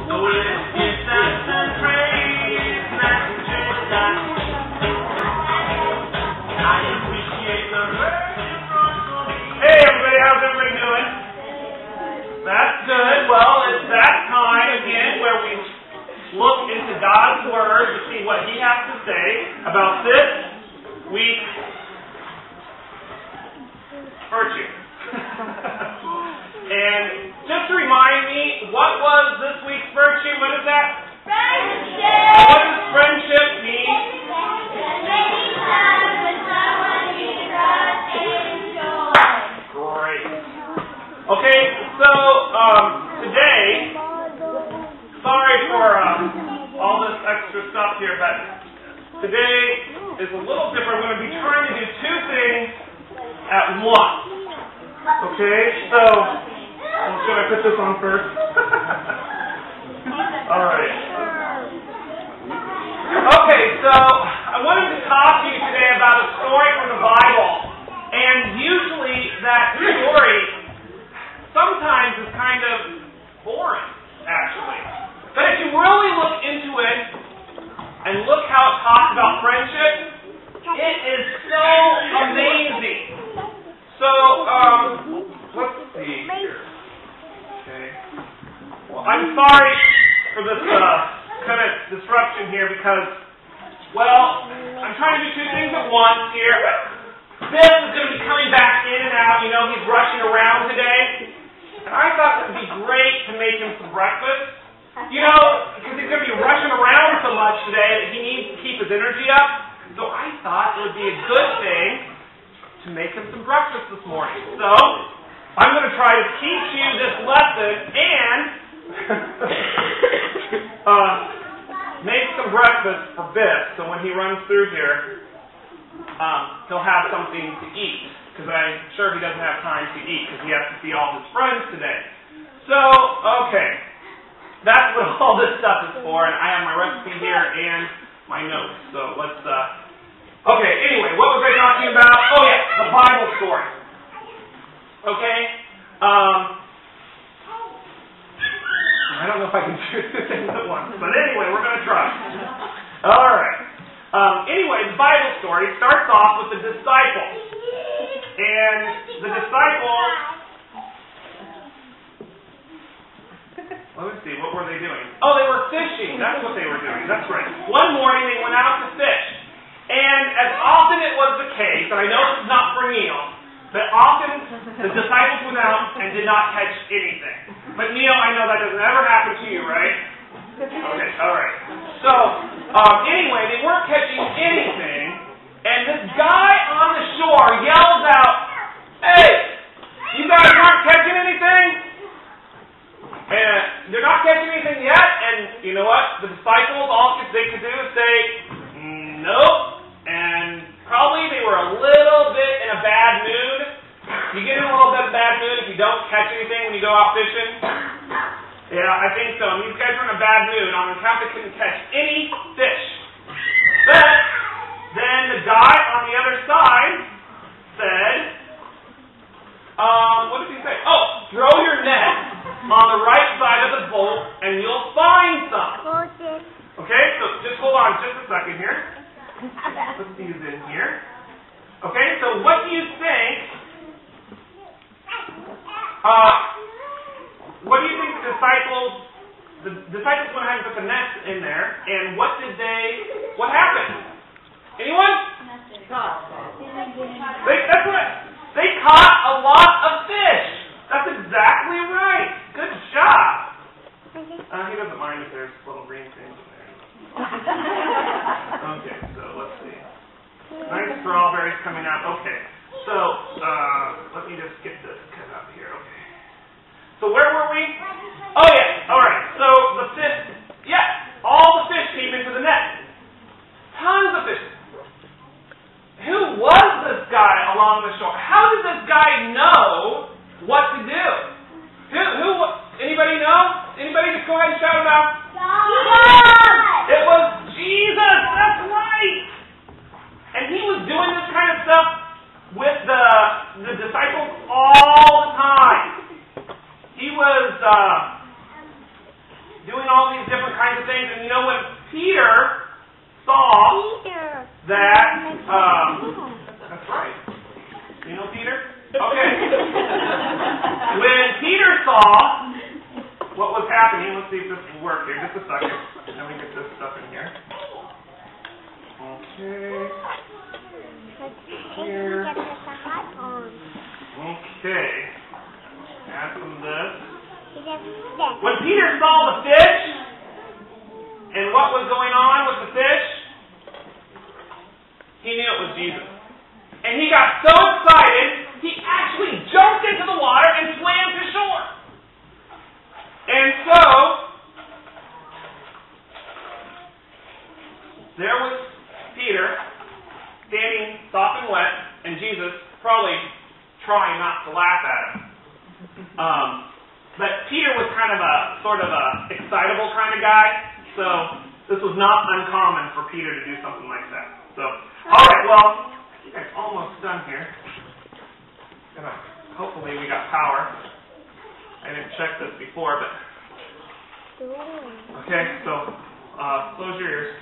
Hey everybody, how's everybody doing? That's good. Well, it's that time again where we look into God's Word to see what He has to say about this week's virtue. And just to remind me, what was this week's virtue? What is that? Friendship! What does friendship mean? Making time with someone you trust and joy. Great. Okay, so today, sorry for all this extra stuff here, but today is a little different. We're going to be trying to do two things at once. Okay, so should I put this on first? All right. Okay, so I wanted to talk to you today about a story from the Bible. And usually that story sometimes is kind of boring, actually. But if you really look into it and look how it talks about friendship, it is so amazing. So, let's see here. Okay. Well, I'm sorry for this kind of disruption here because, well, I'm trying to do two things at once here. Biff is going to be coming back in and out. You know, he's rushing around today. And I thought it would be great to make him some breakfast. You know, because he's going to be rushing around so much today that he needs to keep his energy up. So I thought it would be a good thing to make him some breakfast this morning. So I'm going to try to teach you this lesson and make some breakfast for Biff. So when he runs through here, he'll have something to eat, because I'm sure he doesn't have time to eat because he has to see all his friends today. So, okay, that's what all this stuff is for, and I have my recipe here and my notes. So let's, okay, anyway, what was I talking about? Oh yeah, the Bible story. Okay, I don't know if I can do two things at once, but anyway, we're going to try. All right. Anyway, the Bible story starts off with the disciples. And the disciples, let me see, what were they doing? Oh, they were fishing. That's what they were doing. That's right. One morning they went out to fish. And as often it was the case, and I know this is not for Neil, but often the disciples went out and did not catch anything. But Neil, I know that doesn't ever happen to you, right? Okay, alright. So, anyway, they weren't catching anything, and this guy on the shore yells out, "Hey, you guys aren't catching anything?" And they're not catching anything yet, and you know what? The disciples, all they could do is say, "Nope," and probably they were a little bit in a bad mood. You get in a little bit of a bad mood if you don't catch anything when you go out fishing? Yeah, I think so. And these guys were in a bad mood on account they couldn't catch any fish. But then the guy on the other side said, what did he say? Oh, throw your net on the right side of the boat and you'll find some. Okay, so just hold on just a second here. Put these in here. Okay, so what do you think? What do you think the disciples went ahead and put the nets in there, and what happened? Anyone? That's right. They caught a lot of fish. That's exactly right. Good job. He doesn't mind if there's little green things in there. Okay, so let's see. Nice strawberries coming out. Okay, so let me just get this cut up here. Okay. So where were we? Oh yeah, alright. So the fish, all the fish came into the net. Tons of fish. Who was this guy along the shore? How did this guy know what to do? Who? Anybody know? Anybody just go ahead and shout it out? God! It was Jesus, that's right! And he was doing this kind of stuff with the disciples all the time. He was doing all these different kinds of things. And you know, when Peter saw that, that's right. You know Peter? Okay. When Peter saw what was happening, let's see if this will work here. Just a second. Let me get this stuff in here. Okay. Here. Okay. Add some of this. When Peter saw the fish and what was going on with the fish, he knew it was Jesus. And he got so excited, he actually jumped into the water and swam to shore. And so, there was Peter standing soft and wet, and Jesus probably trying not to laugh at him. But Peter was kind of a sort of a excitable kind of guy, so this was not uncommon for Peter to do something like that. So, all right, well, it's almost done here. Hopefully we got power. I didn't check this before, but okay. So close your ears.